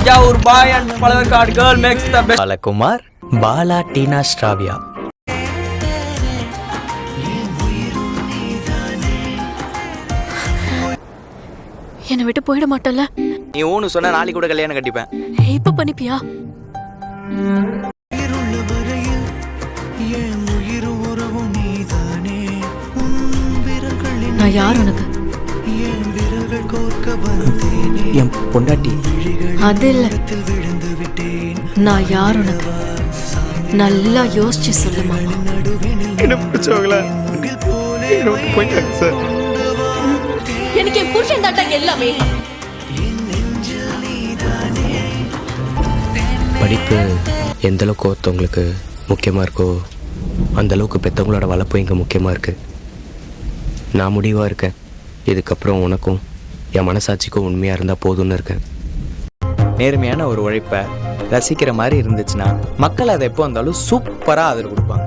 Thanjavur boy and Pazhaverkadu girl makes the best. Balakumar, Bala, Teena, Sravya. என்னை விட்டு போயிட மாட்டல. நீ ஊன்னு சொன்ன நாளைக்கு கூட கல்யாணம் கட்டிப்பேன். இப்ப பண்ணிப்பியா? நான் யார் உனக்கு? என் பொண்டாட்டி. அது இல்ல, நான் யார் உனக்கு? நல்லா யோசிச்சு சொல்லுமா. என்ன பிடிச்சவங்களா போயிட்டாங்க சார். எனக்கு என் புருஷன் தாண்டா எல்லாமே. படிப்பு எந்த அளவுக்கு ஒருத்தவங்களுக்கு முக்கியமாக இருக்கோ அந்த அளவுக்கு பெற்றவங்களோட வளர்ப்பு இங்கே முக்கியமாக இருக்குது. நான் முடிவாக இருக்கேன். இதுக்கப்புறம் உனக்கும் என் மனசாட்சிக்கும் உண்மையாக இருந்தால் போதும்னு இருக்கேன். நேர்மையான ஒரு உழைப்பை ரசிக்கிற மாதிரி இருந்துச்சுன்னா மக்கள் அதை எப்போ வந்தாலும் சூப்பராக ஆதரவு கொடுப்பாங்க.